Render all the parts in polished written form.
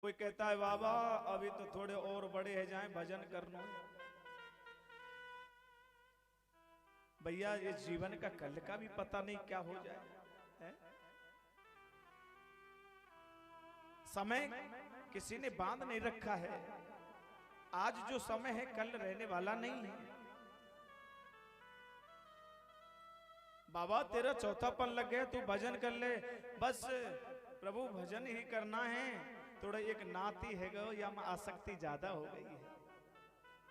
कोई कहता है बाबा अभी तो थोड़े और बड़े है जाएं भजन कर लो। भैया ये जीवन का कल का भी पता नहीं क्या हो जाए है? समय किसी ने बांध नहीं रखा है। आज जो समय है कल रहने वाला नहीं है। बाबा तेरा चौथापन लग गया, तू भजन कर ले। बस प्रभु भजन ही करना है, थोड़ा एक नाती है गो या आसक्ति ज्यादा हो गई है,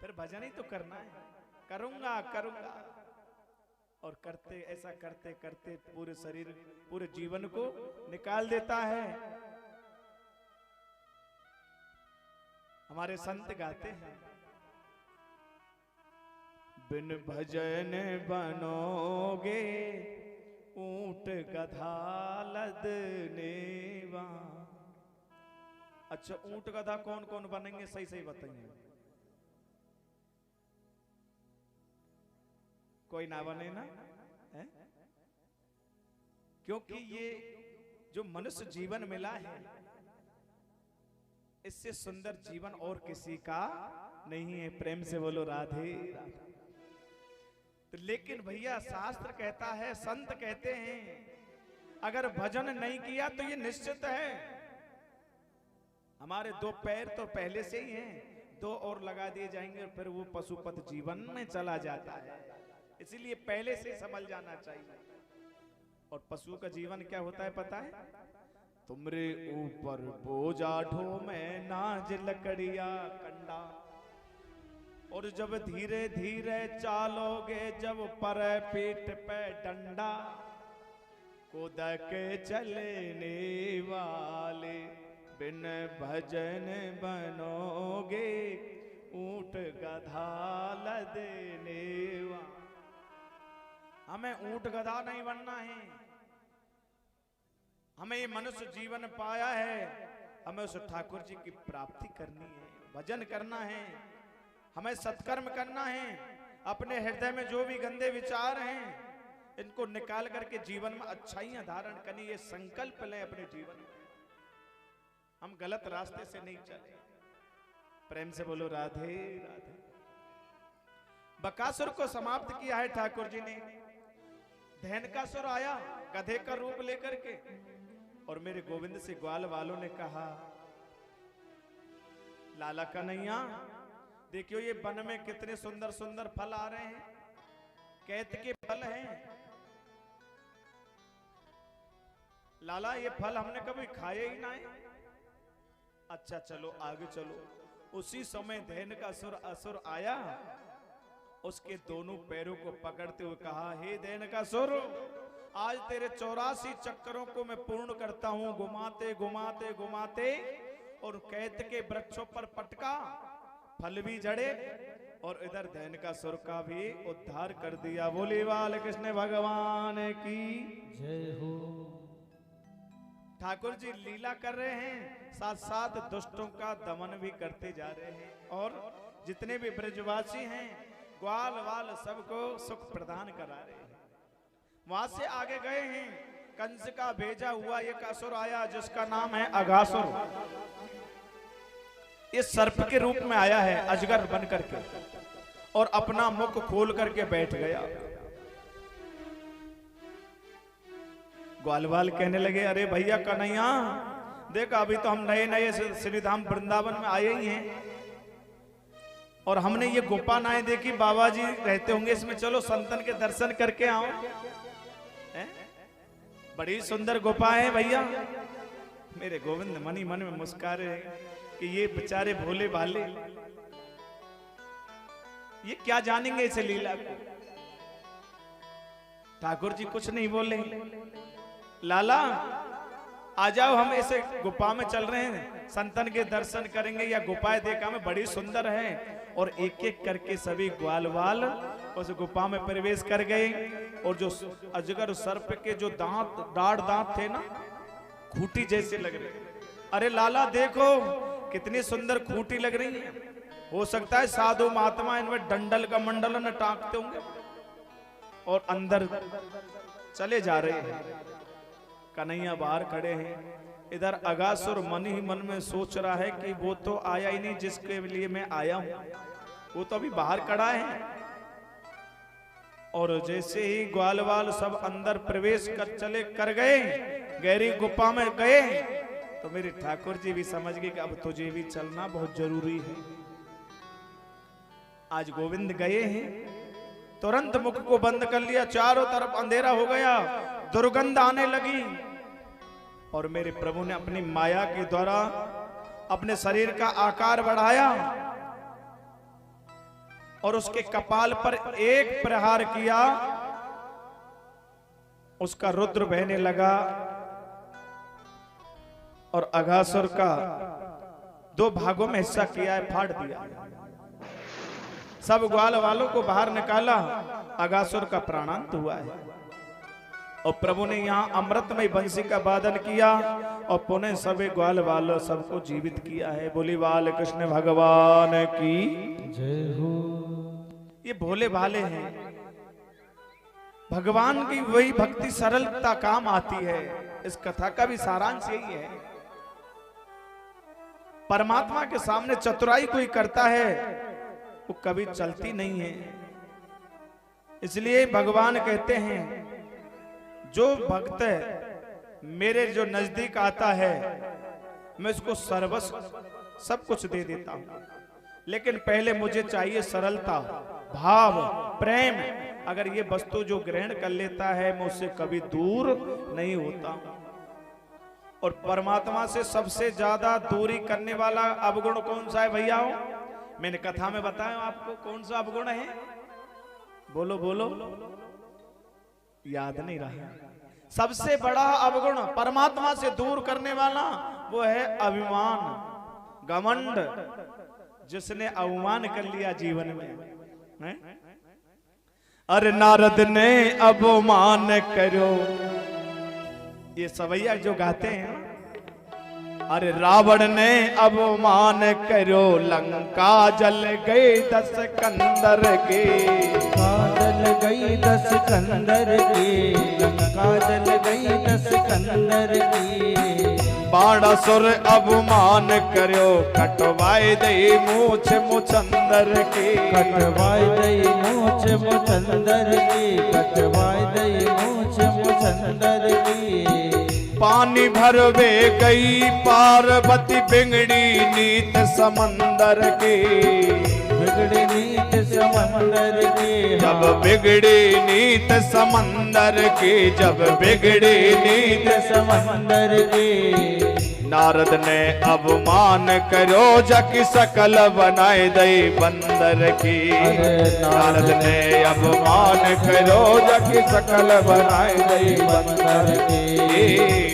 फिर भजन ही तो करना है, करूंगा करूंगा। और करते ऐसा करते करते पूरे शरीर पूरे जीवन को निकाल देता है। हमारे संत गाते हैं, बिन भजन बनोगे ऊंट गधा लदनेवा। अच्छा ऊंट गधा कौन कौन बनेंगे, सही सही बताइए। कोई ना बने ना है? क्योंकि ये जो मनुष्य जीवन मिला है इससे सुंदर जीवन और किसी का नहीं है। प्रेम से बोलो राधे राधे। तो लेकिन भैया शास्त्र कहता है, संत कहते हैं, अगर भजन नहीं किया तो ये निश्चित है हमारे दो पैर तो पहले से ही हैं, दो और लगा दिए जाएंगे और फिर वो पशुपत जीवन में चला जाता है। इसीलिए पहले से समझ जाना चाहिए। और पशु का जीवन क्या होता है पता है? तुमरे ऊपर बोझा ढो में नाज लकड़िया कंडा, और जब धीरे धीरे चालोगे जब पर पीठ पे डंडा, कूद के चलने वाले बिन भजन बनोगे ऊंट गधा लदने वाले। हमें ऊंट गधा नहीं बनना है। हमें ये मनुष्य जीवन पाया है, हमें उस ठाकुर जी की प्राप्ति करनी है, भजन करना है, हमें सत्कर्म करना है। अपने हृदय में जो भी गंदे विचार हैं इनको निकाल करके जीवन में अच्छाइयां धारण करनी, ये संकल्प लें अपने जीवन में। हम गलत रास्ते से नहीं चले। प्रेम से बोलो राधे राधे। बकासुर को समाप्त किया है ठाकुर जी ने। धैनकासुर आया गधे का रूप लेकर के, और मेरे गोविंद से ग्वाल वालों ने कहा, लाला कन्हैया देखियो ये वन में कितने सुंदर सुंदर फल आ रहे हैं, कैत के फल हैं। लाला ये फल हमने कभी खाए ही ना है। अच्छा चलो आगे चलो। उसी समय धैनकासुर असुर आया, उसके दोनों पैरों को पकड़ते हुए कहा, हे धैनकासुर आज तेरे 84 चक्करों को मैं पूर्ण करता हूं। घुमाते घुमाते घुमाते और कैत के वृक्षों पर पटका, फल भी जड़े और इधर धैनकासुर का भी उद्धार कर दिया। बोले बाल कृष्ण भगवान की जय हो। ठाकुर जी लीला कर रहे हैं, साथ साथ दुष्टों का दमन भी करते जा रहे हैं। और जितने भी ब्रजवासी हैं ग्वाल वाल सबको सुख प्रदान करा रहे हैं। वहां से आगे गए हैं, कंस का भेजा हुआ एक असुर आया जिसका नाम है अघासुर। ये सर्प के रूप में आया है, अजगर बन करके, और अपना मुख खोल करके बैठ गया। ग्वालवाल कहने लगे, अरे भैया कन्हैया देख अभी तो हम नए नए श्रीधाम वृंदावन में आए ही हैं और हमने ये गोपानाएं देखी, बाबा जी रहते होंगे इसमें, चलो संतन के दर्शन करके आओ। बड़ी सुंदर गुफाएं हैं भैया। मेरे गोविंद मनी मन में मुस्कुरा रहे कि ये बेचारे भोले भाले ये क्या जानेंगे इस लीला को। ठाकुर जी कुछ नहीं बोले, लाला आ जाओ हम ऐसे गुफा में चल रहे हैं, संतन के दर्शन करेंगे। या गुफाएं देखा में बड़ी सुंदर है। और एक एक करके सभी ग्वाल वाल उस गुफा में प्रवेश कर गए। और जो अजगर सर्प के जो दाढ़ दांत थे ना, खूंटी जैसे लग रहे। अरे लाला देखो कितनी सुंदर खूंटी लग रही है। हो सकता है साधु महात्मा इनमें डंडल का मंडल न टांगते होंगे। और अंदर चले जा रहे हैं। कन्हैया बाहर खड़े हैं, इधर अगासुर मन ही मन में सोच रहा है कि वो तो आया ही नहीं जिसके लिए मैं आया हूं, वो तो अभी बाहर खड़ा है। और जैसे ही ग्वाल वाल सब अंदर प्रवेश कर गए, गहरी गुफा में गए, तो मेरे ठाकुर जी भी समझ गए कि अब तुझे भी चलना बहुत जरूरी है। आज गोविंद गए हैं, तुरंत मुख को बंद कर लिया, चारों तरफ अंधेरा हो गया, दुर्गंध आने लगी। और मेरे प्रभु ने अपनी माया के द्वारा अपने शरीर का आकार बढ़ाया और उसके कपाल पर एक प्रहार किया, उसका रुद्र बहने लगा और अघासुर का 2 भागों में हिस्सा किया है, फाड़ दिया। सब ग्वाल वालों को बाहर निकाला, अघासुर का प्राणांत हुआ है। और प्रभु ने यहाँ अमृतमय बंसी का वादन किया और पुनः सभी ग्वाल वालों सबको जीवित किया है। बोली बाल कृष्ण भगवान की जय हो। ये भोले भाले हैं, भगवान की वही भक्ति सरलता काम आती है। इस कथा का भी सारांश यही है, परमात्मा के सामने चतुराई कोई करता है वो कभी चलती नहीं है। इसलिए भगवान कहते हैं जो भक्त मेरे जो नजदीक आता है मैं उसको सर्वस्व सब कुछ दे देता हूं, लेकिन पहले मुझे चाहिए सरलता, भाव, प्रेम। अगर ये वस्तु जो ग्रहण कर लेता है मैं उससे कभी दूर नहीं होता। और परमात्मा से सबसे ज्यादा दूरी करने वाला अवगुण कौन सा है भैया? मैंने कथा में बताया आपको कौन सा अवगुण है, बोलो बोलो, याद नहीं रहा। सबसे बड़ा अवगुण परमात्मा से दूर करने वाला वो है अभिमान, घमंड। जिसने अवमान कर लिया जीवन में, अरे नारद ने अवमान करो, ये सवैया जो गाते हैं, अरे रावण ने अवमान करो, लंका जल गई 10 कंदर के, जल गई 10 कंदर की, लंका जल गई 10 कंदर की। बाणासुर अवमान करो, कटवाए दई मूछ मुचंदर की, कटवाए दई मूछ मुचंदर की, कटवाए दई मूछ मुचंदर की। पानी भरवे गई पार्वती, बिगड़ी नीत समंदर की, बिगड़ी नीत समंदर की। जब बिगड़ी नीत समंदर की, जब बिगड़ी नीत समंदर की। नारद ने अवमान करो, जकी सकल बनाए दई बंदर की, नारद ने अवमान करो, जकी सकल बनाए दई बंदर की,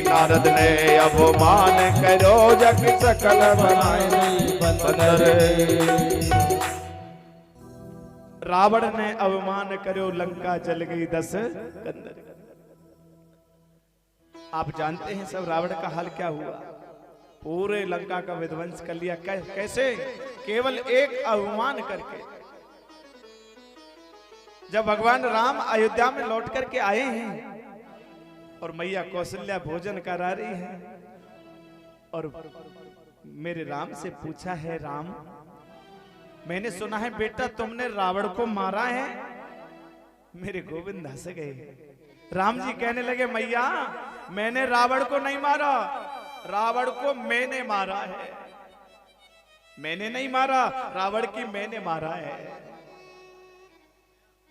नारद ने अवमान करो, जकी सकल बनाए दई बंदर। रावण ने अवमान करो, लंका जल गई 10 कंदर। आप जानते हैं सब रावण का हाल क्या हुआ, पूरे लंका का विध्वंस कर लिया। कैसे? केवल एक अवमान करके। जब भगवान राम अयोध्या में लौट करके आए हैं और मैया कौशल्या भोजन करा रही है और मेरे राम से पूछा है, राम मैंने सुना है बेटा तुमने रावण को मारा है। मेरे गोविंद हंस गए। राम जी कहने लगे, मैया मैंने रावण को नहीं मारा, रावण को मैंने मारा है। मैंने नहीं मारा, रावण की मैंने मारा है।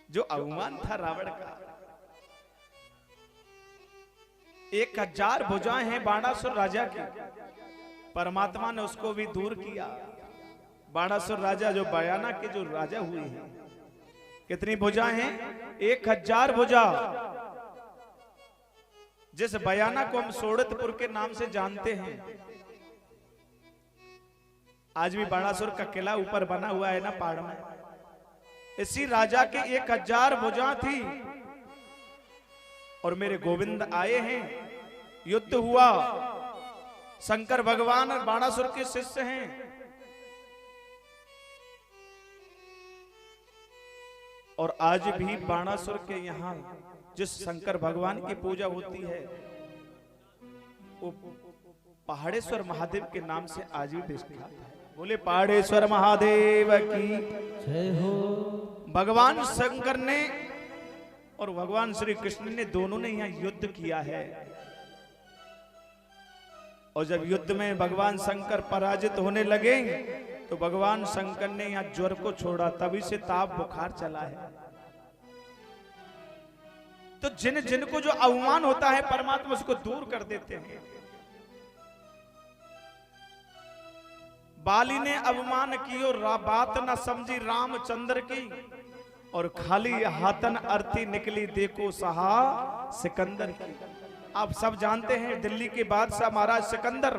जो अवमान था रावण का, 1000 भुजाएं हैं बाणासुर राजा की, परमात्मा ने उसको भी दूर किया। बाणासुर राजा जो बयाना के जो राजा हुए हैं, कितनी भुजाएं हैं? 1000 भुजा। जिस बयाना को हम सोड़तपुर के नाम से जानते हैं, आज भी बाणासुर का किला ऊपर बना हुआ है ना पहाड़ में, इसी राजा के 1000 भुजा थी। और मेरे गोविंद आए हैं, युद्ध हुआ, शंकर भगवान और बाणासुर के शिष्य हैं। और आज भी बाणासुर के यहाँ जिस शंकर भगवान की पूजा होती है, वो पहाड़ेश्वर महादेव के नाम से आज भी विख्यात है। बोले पहाड़ेश्वर महादेव की जय हो। भगवान शंकर ने और भगवान श्री कृष्ण ने दोनों ने यहाँ युद्ध किया है, और जब युद्ध में भगवान शंकर पराजित होने लगे तो भगवान शंकर ने यहाँ ज्वर को छोड़ा, तभी से ताप बुखार चला है। तो जिनको जो अवमान होता है परमात्मा उसको दूर कर देते हैं। बाली ने अवमान कियो बात न समझी रामचंद्र की, और खाली हाथन अर्थी निकली देखो सहा सिकंदर की। आप सब जानते हैं दिल्ली के बादशाह महाराज सिकंदर,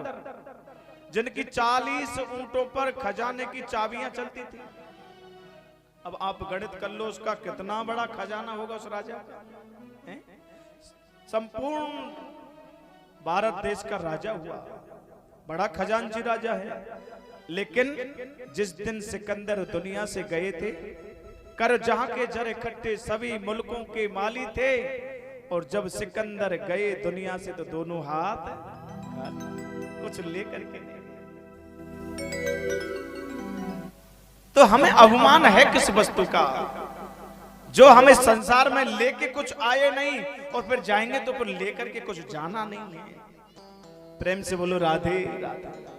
जिनकी 40 ऊंटों पर खजाने की चाबियां चलती थी। अब आप गणित कर लो उसका कितना बड़ा खजाना होगा उस राजा का। संपूर्ण भारत देश का राजा हुआ, बड़ा खजांची राजा है। लेकिन जिस दिन सिकंदर दुनिया से गए थे, कर जहां के जर इकट्ठे सभी मुल्कों के माली थे, और जब सिकंदर गए दुनिया से तो दोनों हाथ कुछ लेकर के नहीं। तो हमें अभिमान है किस वस्तु का जो हमें संसार में लेके कुछ आए नहीं, और फिर जाएंगे तो फिर लेकर के कुछ जाना नहीं है। प्रेम से बोलो राधे राधे।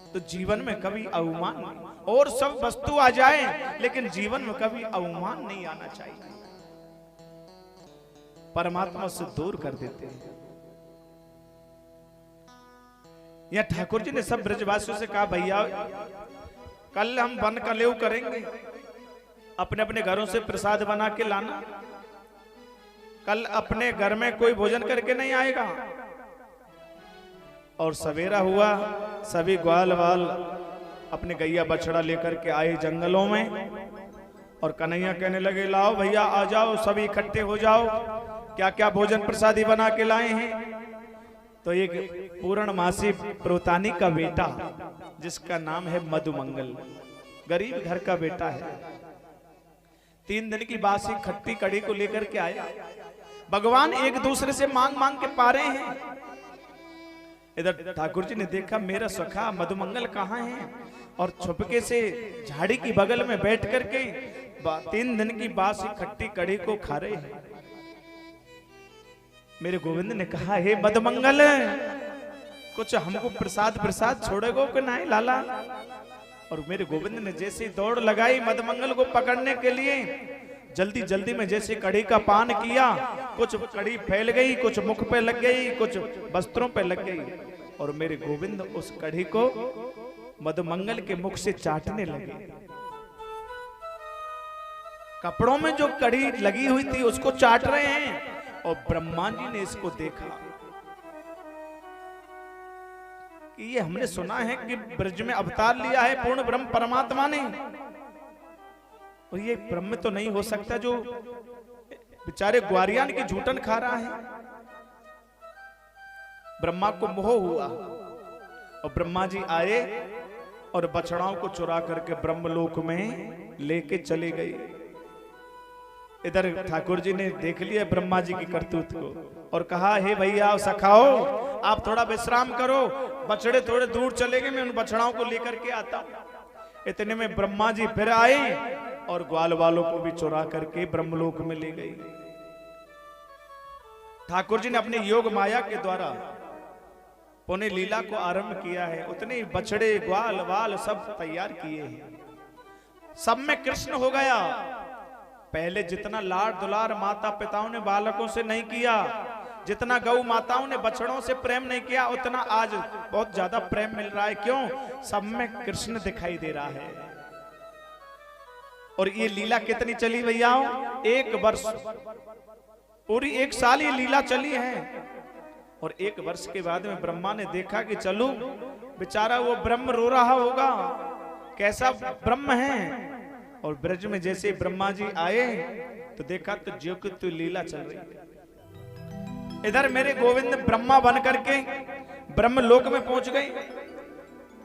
तो जीवन में कभी अवमान नहीं, और सब वस्तु आ जाए लेकिन जीवन में कभी अवमान नहीं आना चाहिए। परमात्मा से दूर कर देते हैं। यह ठाकुर जी ने सब ब्रजवासियों से कहा, भैया कल हम वन कलेव करेंगे, अपने अपने घरों से प्रसाद बना के लाना। कल अपने घर में कोई भोजन करके नहीं आएगा। और सवेरा हुआ, सभी ग्वाल वाल अपने गैया बछड़ा लेकर के आए जंगलों में, और कन्हैया कहने लगे, लाओ भैया आ जाओ, सभी इकट्ठे हो जाओ, क्या क्या भोजन प्रसादी बना के लाए हैं। तो एक पूर्णमासी प्रोतानी का बेटा जिसका नाम है मधुमंगल, गरीब घर का बेटा है, 3 दिन की बासी खट्टी कड़ी को लेकर के आया। भगवान एक दूसरे से मांग मांग के पा रहे हैं। इधर ठाकुर जी ने देखा मेरा सखा मधुमंगल कहाँ है, और छुपके से झाड़ी की बगल में बैठ करके 3 दिन की बासी खट्टी कड़ी को खा रहे हैं। मेरे गोविंद ने कहा, हे मधुमंगल कुछ हमको प्रसाद प्रसाद छोड़ेगो कि नहीं लाला। और मेरे गोविंद ने जैसे दौड़ लगाई मधुमंगल को पकड़ने के लिए, जल्दी जल्दी में जैसे कड़ी का पान किया, कुछ कड़ी फैल गई, कुछ मुख पे लग गई, कुछ वस्त्रों पे लग गई, और मेरे गोविंद उस कड़ी को मधुमंगल के मुख से चाटने लगे। कपड़ों में जो कड़ी लगी हुई थी उसको चाट रहे हैं, और ब्रह्मा जी ने इसको देखा कि ये हमने सुना है कि ब्रज में अवतार लिया है पूर्ण ब्रह्म परमात्मा ने, और ये ब्रह्म तो नहीं हो सकता जो बेचारे ग्वारियान की झूठन खा रहा है। ब्रह्मा को मोह हुआ, और ब्रह्मा जी आए और बछड़ाओं को चुरा करके ब्रह्मलोक में लेके चले गए। इधर ठाकुर जी ने देख लिया ब्रह्मा जी की करतूत को, और कहा, हे भैया सखाओ आप थोड़ा विश्राम करो, बछड़े थोड़े दूर चले गए, मैं उन बछड़ाओं को लेकर के आता हूं। इतने में ब्रह्मा जी फिर आए और ग्वाल वालों को भी चुरा करके ब्रह्मलोक में ले गई। ठाकुर जी ने अपने योग माया के द्वारा पुण्य लीला को आरंभ किया है। उतने बछड़े ग्वाल वाल सब तैयार किए हैं, सब में कृष्ण हो गया। पहले जितना लाड दुलार माता पिताओं ने बालकों से नहीं किया, जितना गौ माताओं ने बछड़ों से प्रेम नहीं किया, उतना आज बहुत ज्यादा प्रेम मिल रहा है। क्यों? सब में कृष्ण दिखाई दे रहा है। और ये लीला कितनी चली भैया? 1 वर्ष, पूरी 1 साल ये लीला चली है। और 1 वर्ष के बाद में ब्रह्मा ने देखा कि चलो बेचारा वो ब्रह्म रो रहा होगा, कैसा ब्रह्म है। और ब्रज में जैसे ब्रह्मा जी आए तो देखा तो जो कि तू लीला चल रही है। इधर मेरे गोविंद ब्रह्मा बन करके ब्रह्मलोक में पहुंच गए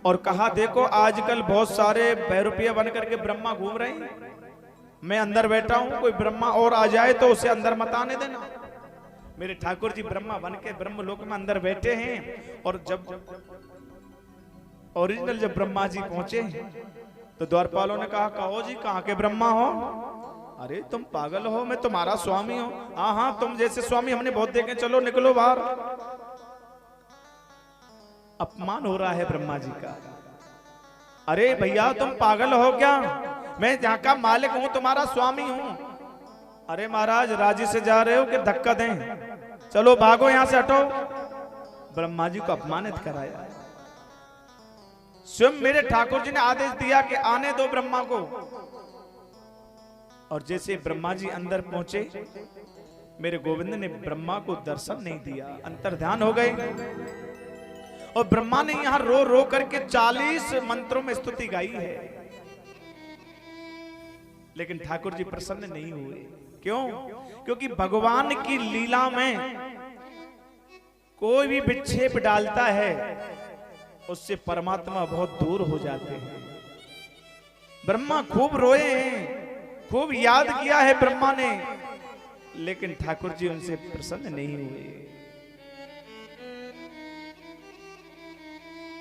और कहा, देखो आजकल बहुत सारे भैरूपिया बन करके ब्रह्मा घूम रहे हैं, मैं अंदर बैठा हूं, कोई ब्रह्मा और आ जाए तो उसे अंदर मत आने देना। मेरे ठाकुर जी ब्रह्मा बन के ब्रह्मलोक में अंदर बैठे हैं, और जब ओरिजिनल जब ब्रह्मा जी पहुंचे तो द्वारपालों ने कहा, कहो जी कहाँ के ब्रह्मा हो? अरे तुम पागल हो, मैं तुम्हारा स्वामी हूं। हाँ हाँ, तुम जैसे स्वामी हमने बहुत देखे, चलो निकलो बाहर। अपमान हो रहा है ब्रह्मा जी का। अरे भैया तुम पागल हो क्या? मैं यहाँ का मालिक हूं, तुम्हारा स्वामी हूं। अरे महाराज राजी से जा रहे हो कि धक्का दें? चलो भागो यहां से, हटो। ब्रह्मा जी को अपमानित कराया। स्वयं मेरे ठाकुर जी ने आदेश दिया कि आने दो ब्रह्मा को। और जैसे ब्रह्मा जी अंदर पहुंचे, मेरे गोविंद ने ब्रह्मा को दर्शन नहीं दिया, अंतर्ध्यान हो गए। और ब्रह्मा ने यहां रो रो करके 40 मंत्रों में स्तुति गाई है, लेकिन ठाकुर जी प्रसन्न नहीं हुए। क्यों? क्योंकि भगवान की लीला में कोई भी विक्षेप डालता है, उससे परमात्मा बहुत दूर हो जाते हैं। ब्रह्मा खूब रोए हैं, खूब याद किया है ब्रह्मा ने, लेकिन ठाकुर जी उनसे प्रसन्न नहीं हुए।